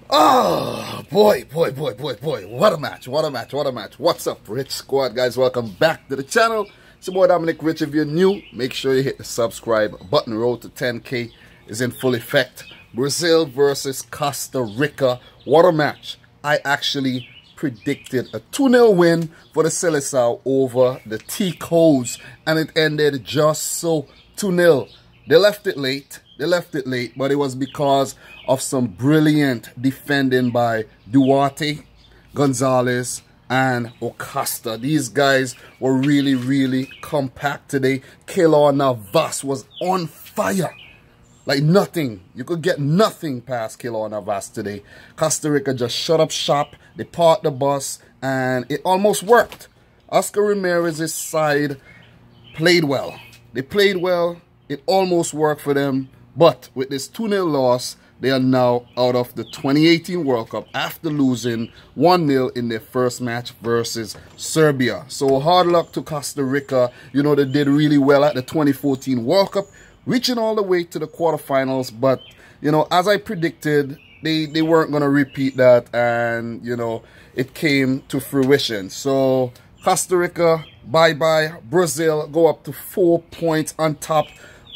Oh, boy. What a match. What's up, Rich Squad, guys? Welcome back to the channel. It's your boy Dominic Rich. If you're new, make sure you hit the subscribe button. Road to 10K is in full effect. Brazil versus Costa Rica. What a match. I actually predicted a 2-0 win for the Seleção over the Ticos, and it ended just so 2-0. They left it late, but it was because of some brilliant defending by Duarte, Gonzalez, and Acosta. These guys were really compact today. Keylor Navas was on fire. Like nothing. You could get nothing past Keylor Navas today. Costa Rica just shut up shop. They parked the bus, and it almost worked. Oscar Ramirez's side played well. They played well. It almost worked for them. But with this 2-0 loss, they are now out of the 2018 World Cup after losing 1-0 in their first match versus Serbia. So hard luck to Costa Rica. You know, they did really well at the 2014 World Cup, reaching all the way to the quarterfinals. But, you know, as I predicted, they weren't going to repeat that. And, you know, it came to fruition. So Costa Rica, bye-bye. Brazil go up to 4 points on top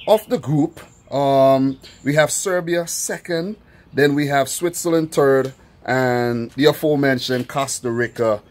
of the group. We have Serbia second, then we have Switzerland third, and the aforementioned Costa Rica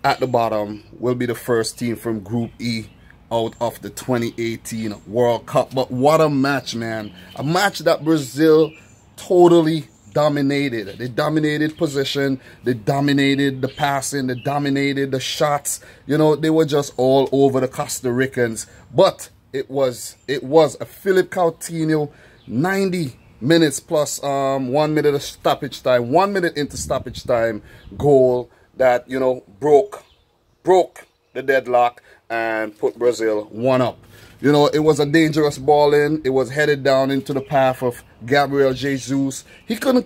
at the bottom will be the first team from Group E out of the 2018 World Cup. But what a match, man. A match that Brazil totally dominated. They dominated possession, they dominated the passing, they dominated the shots. You know, they were just all over the Costa Ricans. But it was a Philip Coutinho 90 minutes plus 1 minute of stoppage time, 1 minute into stoppage time goal that, you know, broke the deadlock and put Brazil 1-up. You know, it was a dangerous ball in. It was headed down into the path of Gabriel Jesus. He couldn't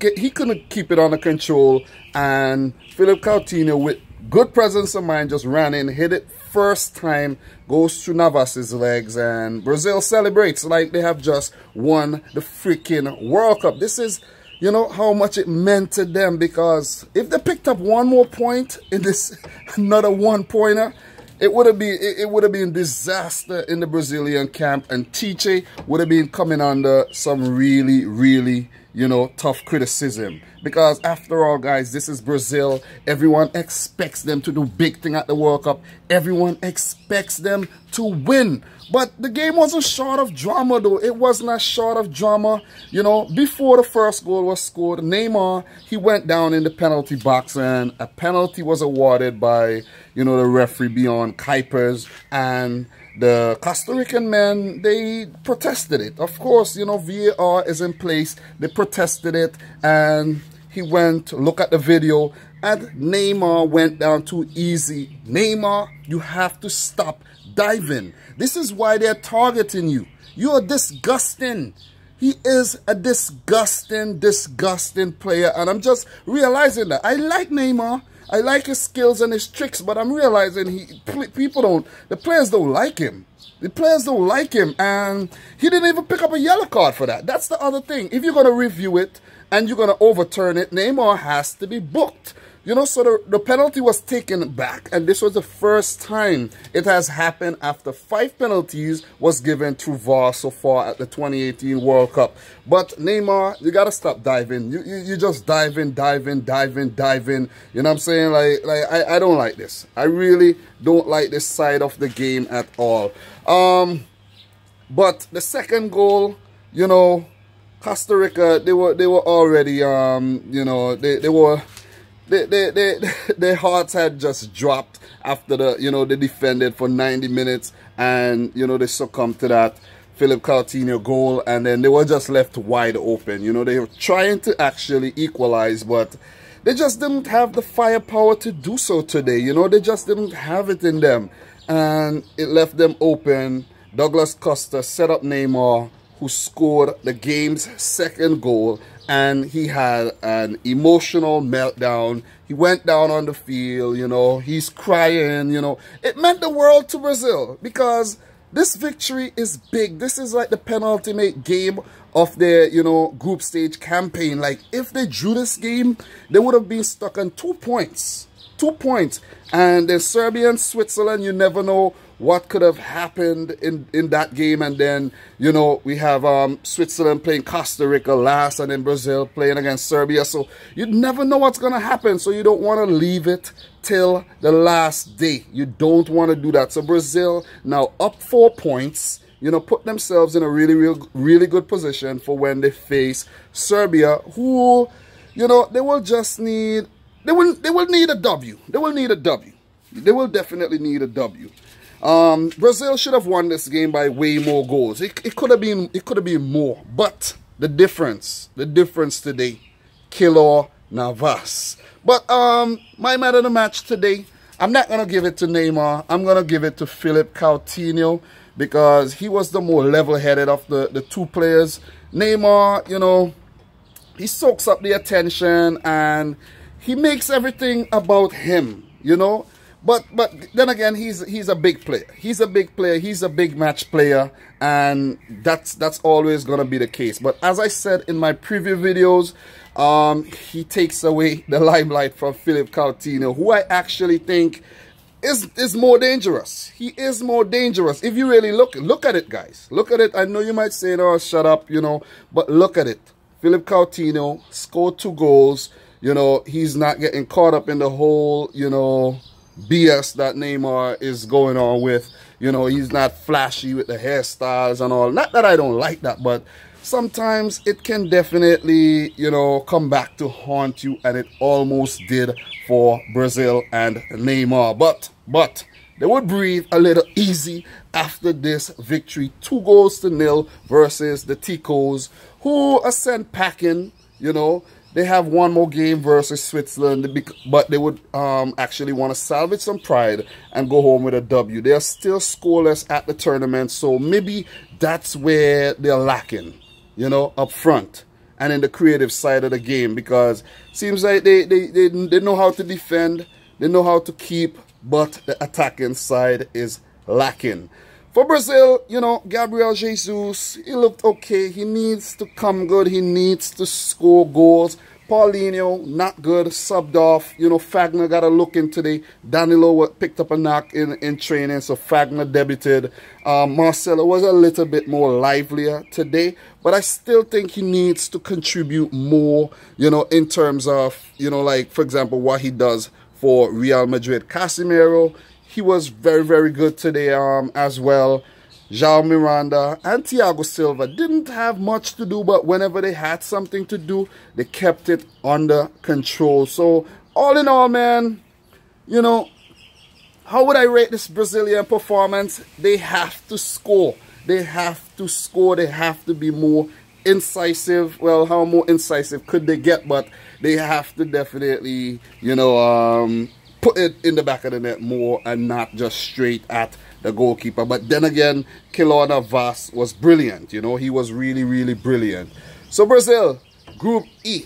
keep it under control, and Philip Coutinho, with good presence of mind, just ran in, hit it first time, goes through Navas's legs, and Brazil celebrates like they have just won the freaking World Cup. This is, you know, how much it meant to them, because if they picked up one more point in this another one-pointer, it would have been disaster in the Brazilian camp, and Tite would have been coming under some really, you know, tough criticism. Because after all, guys, this is Brazil. Everyone expects them to do big thing at the World Cup. Everyone expects them to win. But the game wasn't short of drama, though. It was not short of drama. You know, before the first goal was scored, Neymar, he went down in the penalty box, and a penalty was awarded by, you know, the referee Bjorn Kuipers, and the Costa Rican men, they protested it. Of course, you know, VAR is in place. They protested it, and he went to look at the video, and Neymar went down too easy. Neymar, you have to stop diving. This is why they're targeting you. You are disgusting. He is a disgusting player, and I'm just realizing that. I like Neymar. I like his skills and his tricks, but I'm realizing the players don't like him. The players don't like him, and he didn't even pick up a yellow card for that. That's the other thing. If you're going to review it and you're going to overturn it, Neymar has to be booked. You know, so the penalty was taken back, and this was the first time it has happened after 5 penalties was given through VAR so far at the 2018 World Cup. But Neymar, you gotta stop diving. You just diving. You know what I'm saying? Like I don't like this. I really don't like this side of the game at all. But the second goal, you know, Costa Rica, they were already you know, their hearts had just dropped after they defended for 90 minutes, and, you know, they succumbed to that Philip Coutinho goal, and then they were just left wide open. You know, they were trying to actually equalize, but they just didn't have the firepower to do so today. You know, they just didn't have it in them, and it left them open. Douglas Costa set up Neymar, who scored the game's second goal, and he had an emotional meltdown. He went down on the field, you know, he's crying, you know. It meant the world to Brazil, because this victory is big. This is like the penultimate game of their, you know, group stage campaign. Like, if they drew this game, they would have been stuck on 2 points. 2 points. And then Serbia and Switzerland, you never know what could have happened in that game. And then, you know, we have Switzerland playing Costa Rica last, and then Brazil playing against Serbia. So you never know what's going to happen. So you don't want to leave it till the last day. You don't want to do that. So Brazil now up 4 points, you know, put themselves in a really good position for when they face Serbia, who, you know, they will just need, they will need a W. They will need a W. They will definitely need a W. Brazil should have won this game by way more goals. It could have been more, but the difference today, Keylor Navas. But my man of the match today, I'm not gonna give it to Neymar. I'm gonna give it to Philippe Coutinho, because he was the more level-headed of the two players. Neymar, you know, he soaks up the attention and he makes everything about him, you know. But then again, he's a big player. He's a big player. He's a big match player, and that's always gonna be the case. But as I said in my preview videos, he takes away the limelight from Philippe Coutinho, who I actually think is more dangerous. He is more dangerous. If you really look at it, guys. Look at it. I know you might say, "Oh, shut up," you know, but look at it. Philippe Coutinho scored 2 goals. You know, he's not getting caught up in the whole, you know, BS that Neymar is going on with. You know, he's not flashy with the hairstyles and all. Not that I don't like that, but sometimes it can definitely, you know, come back to haunt you, and it almost did for Brazil and Neymar. But they would breathe a little easy after this victory. 2-0 versus the Ticos, who are sent packing, you know. They have one more game versus Switzerland, but they would actually want to salvage some pride and go home with a W. They are still scoreless at the tournament, so maybe that's where they're lacking, you know, up front and in the creative side of the game, because it seems like they know how to defend, they know how to keep, but the attacking side is lacking. For Brazil, you know, Gabriel Jesus, he looked okay. He needs to come good. He needs to score goals. Paulinho, not good, subbed off. You know, Fagner got a look in today. Danilo picked up a knock in training, so Fagner debuted. Marcelo was a little bit more livelier today, but I still think he needs to contribute more, you know, in terms of, you know, like, for example, what he does for Real Madrid. Casemiro, he was very good today as well. João Miranda and Thiago Silva didn't have much to do, but whenever they had something to do, they kept it under control. So all in all, man, you know, how would I rate this Brazilian performance? They have to score. They have to score. They have to be more incisive. Well, how more incisive could they get? But they have to definitely, you know, put it in the back of the net more and not just straight at the goalkeeper. But then again, Keylor Navas was brilliant. You know, he was really brilliant. So Brazil, Group E,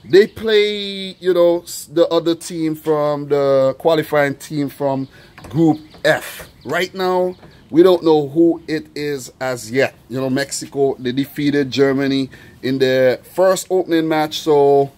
they play, you know, the other team from the qualifying team from Group F. Right now, we don't know who it is as yet. You know, Mexico, they defeated Germany in their first opening match. So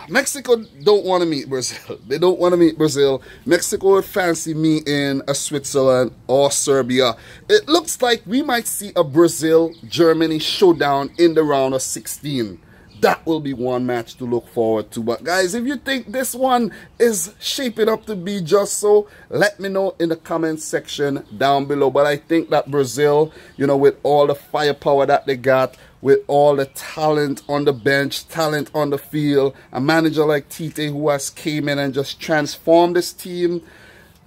Mexico don't want to meet Brazil. They don't want to meet Brazil. Mexico would fancy meeting a Switzerland or Serbia. It looks like we might see a Brazil-Germany showdown in the round of 16. That will be one match to look forward to. But guys, if you think this one is shaping up to be just so, let me know in the comment section down below. But I think that Brazil, you know, with all the firepower that they got, with all the talent on the bench, talent on the field, a manager like Tite who has came in and just transformed this team,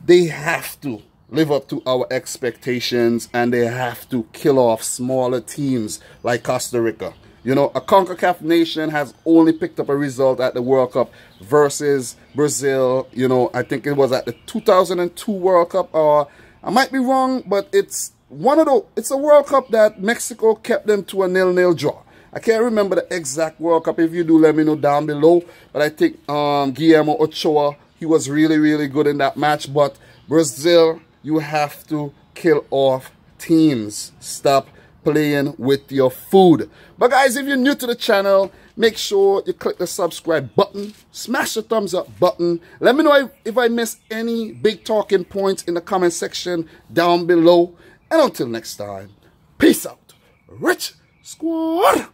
they have to live up to our expectations, and they have to kill off smaller teams like Costa Rica. You know, a CONCACAF nation has only picked up a result at the World Cup versus Brazil. You know, I think it was at the 2002 World Cup, or I might be wrong, but it's one of the, it's a World Cup that Mexico kept them to a 0-0 draw. I can't remember the exact World Cup. If you do, let me know down below. But I think Guillermo Ochoa, he was really good in that match. But Brazil, you have to kill off teams. Stop playing with your food. But guys, if you're new to the channel, make sure you click the subscribe button, smash the thumbs up button. Let me know if I missed any big talking points in the comment section down below. And until next time, peace out, Rich Squad.